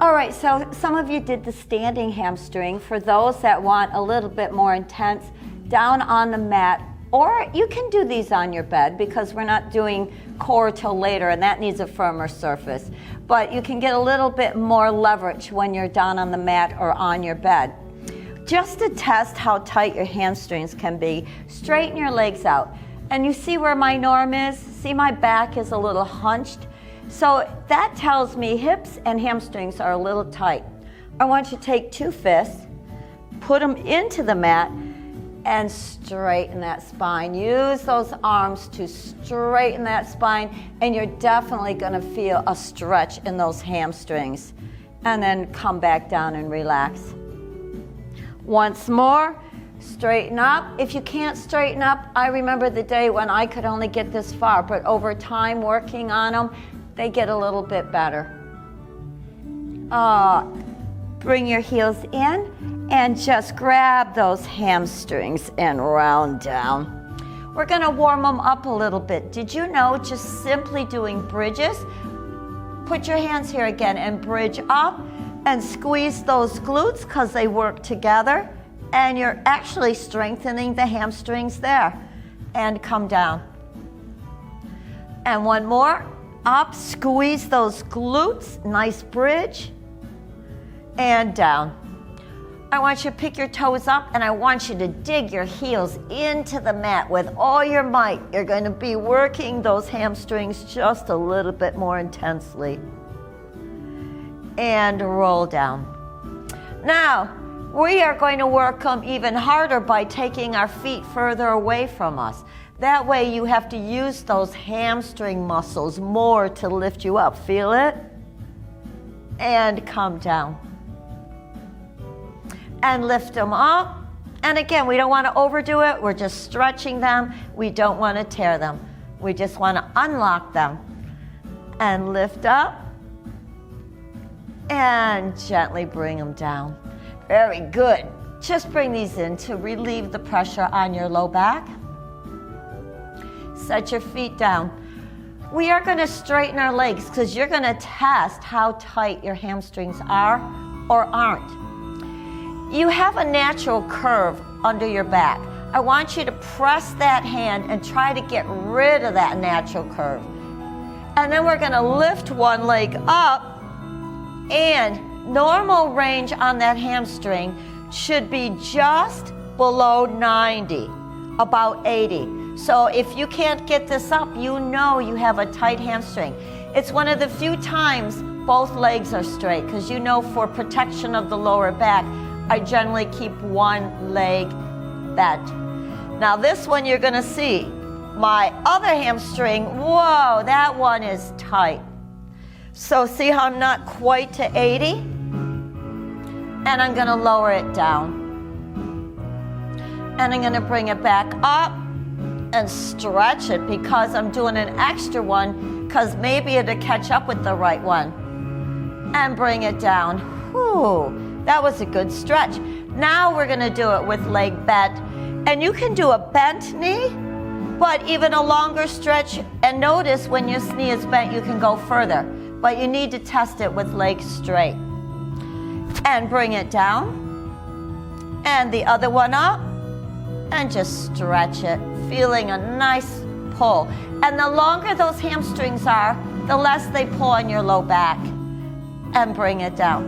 All right, so some of you did the standing hamstring. For those that want a little bit more intense, down on the mat, or you can do these on your bed because we're not doing core till later and that needs a firmer surface. But you can get a little bit more leverage when you're down on the mat or on your bed. Just to test how tight your hamstrings can be, straighten your legs out. And you see where my norm is? See, my back is a little hunched. So that tells me hips and hamstrings are a little tight. I want you to take 2 fists, put them into the mat, and straighten that spine. Use those arms to straighten that spine, and you're definitely gonna feel a stretch in those hamstrings. And then come back down and relax. Once more, straighten up. If you can't straighten up, I remember the day when I could only get this far, but over time working on them, they get a little bit better. Bring your heels in and just grab those hamstrings and round down. We're gonna warm them up a little bit. Did you know just simply doing bridges? Put your hands here again and bridge up and squeeze those glutes because they work together, and you're actually strengthening the hamstrings there. And come down. And one more. Up, squeeze those glutes, nice bridge, and down. I want you to pick your toes up and I want you to dig your heels into the mat with all your might. You're going to be working those hamstrings just a little bit more intensely. And roll down. Now, we are going to work them even harder by taking our feet further away from us. That way you have to use those hamstring muscles more to lift you up. Feel it? And come down. And lift them up. And again, we don't want to overdo it. We're just stretching them. We don't want to tear them. We just want to unlock them. And lift up. And gently bring them down. Very good. Just bring these in to relieve the pressure on your low back. Set your feet down. We are going to straighten our legs because you're going to test how tight your hamstrings are or aren't. You have a natural curve under your back. I want you to press that hand and try to get rid of that natural curve. And then we're going to lift one leg up, and normal range on that hamstring should be just below 90, about 80. So if you can't get this up, you know you have a tight hamstring. It's one of the few times both legs are straight, because you know for protection of the lower back, I generally keep one leg bent. Now this one you're gonna see, my other hamstring, whoa, that one is tight. So see how I'm not quite to 80? And I'm gonna lower it down. And I'm gonna bring it back up and stretch it because I'm doing an extra one because maybe it'll catch up with the right one. And bring it down. Whew, that was a good stretch. Now we're gonna do it with leg bent. And you can do a bent knee, but even a longer stretch. And notice when your knee is bent, you can go further. But you need to test it with legs straight. And bring it down. And the other one up. And just stretch it, feeling a nice pull. And the longer those hamstrings are, the less they pull on your low back. And bring it down.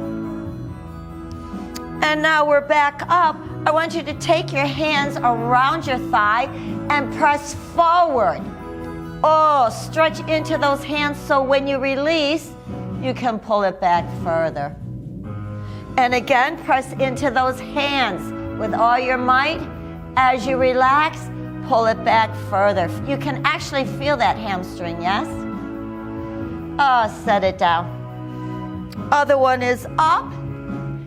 And now we're back up. I want you to take your hands around your thigh and press forward. Oh, stretch into those hands so when you release, you can pull it back further. And again, press into those hands with all your might. As you relax, pull it back further. You can actually feel that hamstring, yes? Set it down. Other one is up.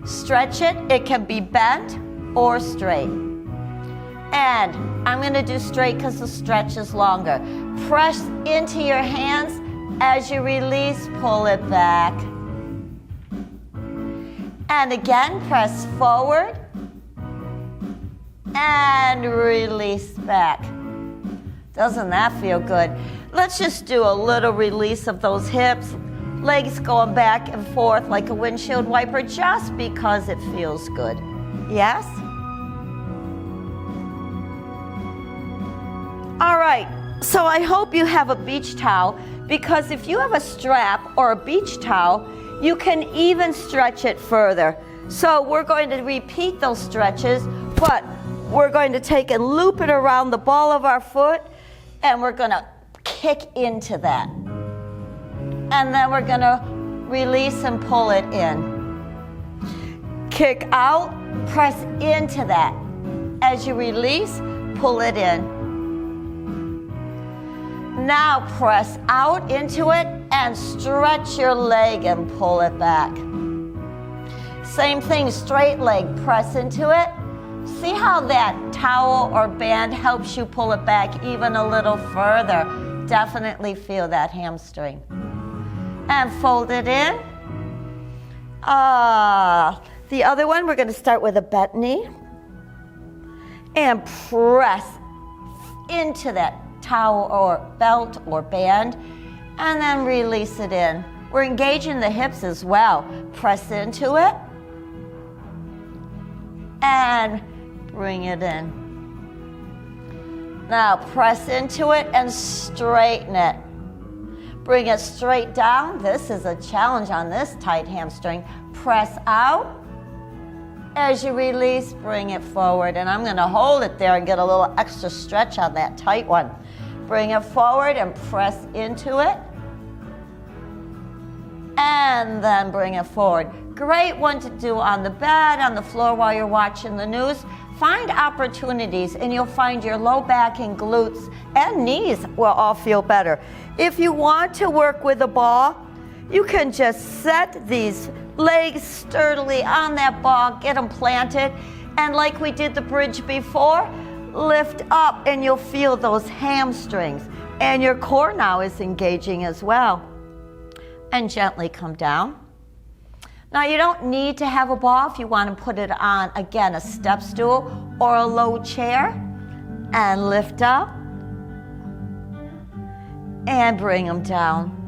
Stretch it. It can be bent or straight. And I'm going to do straight because the stretch is longer. Press into your hands. As you release, pull it back. And again, press forward. And release back. Doesn't that feel good? Let's just do a little release of those hips. legs going back and forth like a windshield wiper just because it feels good. Yes? All right, so I hope you have a beach towel, because if you have a strap or a beach towel, you can even stretch it further. So we're going to repeat those stretches, but we're going to take and loop it around the ball of our foot, and we're going to kick into that. And then we're going to release and pull it in. Kick out, press into that. As you release, pull it in. Now press out into it and stretch your leg and pull it back. Same thing, straight leg, press into it. See how that towel or band helps you pull it back even a little further. Definitely feel that hamstring. And fold it in. The other one, we're going to start with a bent knee. And press into that towel or belt or band, and then release it in. We're engaging the hips as well. Press into it and bring it in. Now press into it and straighten it. Bring it straight down. This is a challenge on this tight hamstring. Press out. As you release, bring it forward. And I'm going to hold it there and get a little extra stretch on that tight one. Bring it forward and press into it. And then bring it forward. Great one to do on the bed, on the floor while you're watching the news. Find opportunities and you'll find your low back and glutes and knees will all feel better. If you want to work with a ball, you can just set these legs sturdily on that ball, get them planted, and like we did the bridge before, lift up and you'll feel those hamstrings. And your core now is engaging as well. And gently come down. Now you don't need to have a ball if you want to put it on, again, a step stool or a low chair. And lift up. And bring them down.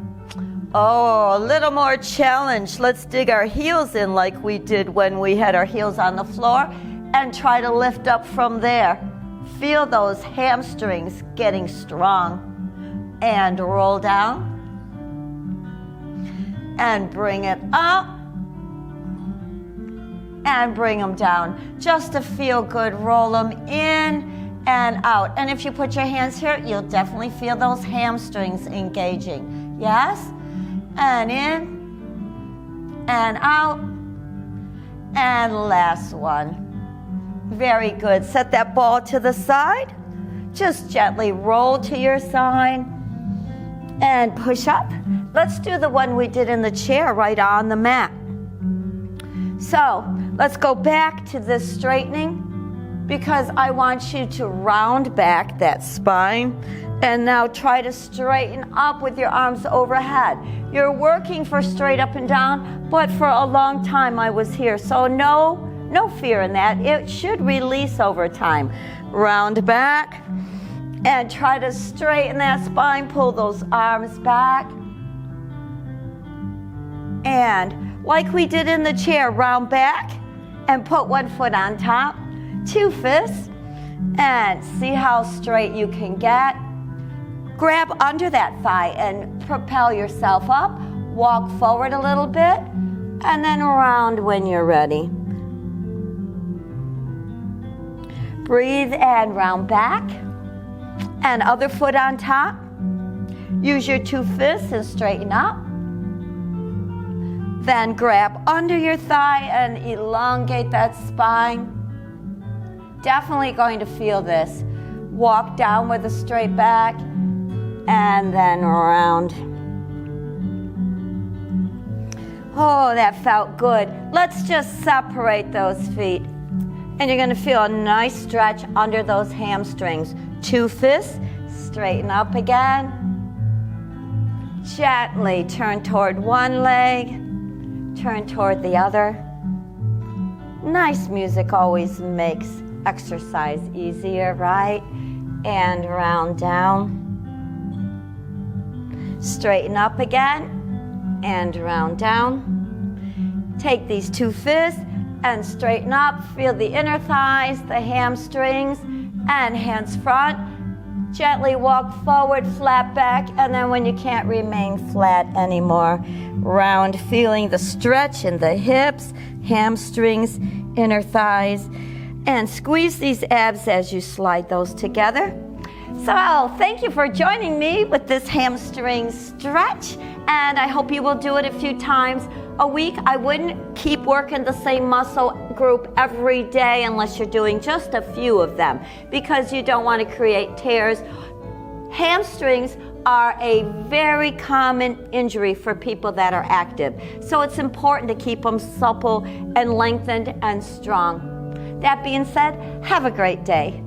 Oh, a little more challenge. Let's dig our heels in like we did when we had our heels on the floor and try to lift up from there. Feel those hamstrings getting strong. And roll down. And bring it up. And bring them down. Just to feel good, roll them in and out. And if you put your hands here, you'll definitely feel those hamstrings engaging. Yes? And in, and out, and last one. Very good. Set that ball to the side. Just gently roll to your side and push up. Let's do the one we did in the chair right on the mat. So let's go back to this straightening because I want you to round back that spine. And now try to straighten up with your arms overhead. You're working for straight up and down, but for a long time I was here. So no fear in that. It should release over time. Round back and try to straighten that spine. Pull those arms back. And like we did in the chair, round back and put one foot on top. 2 fists. And see how straight you can get. Grab under that thigh and propel yourself up. Walk forward a little bit and then around when you're ready. Breathe and round back. And other foot on top. Use your 2 fists and straighten up. Then grab under your thigh and elongate that spine. Definitely going to feel this. Walk down with a straight back. And then around. Oh, that felt good. Let's just separate those feet. And you're going to feel a nice stretch under those hamstrings. 2 fists, straighten up again. Gently turn toward one leg, turn toward the other. Nice music always makes exercise easier, right? And round down. Straighten up again and round down. Take these two fists and straighten up. Feel the inner thighs, the hamstrings, and hands front. Gently walk forward, flat back, and then when you can't remain flat anymore, round, feeling the stretch in the hips, hamstrings, inner thighs, and squeeze these abs as you slide those together. So thank you for joining me with this hamstring stretch, and I hope you will do it a few times a week. I wouldn't keep working the same muscle group every day unless you're doing just a few of them, because you don't want to create tears. Hamstrings are a very common injury for people that are active, so it's important to keep them supple and lengthened and strong. That being said, have a great day.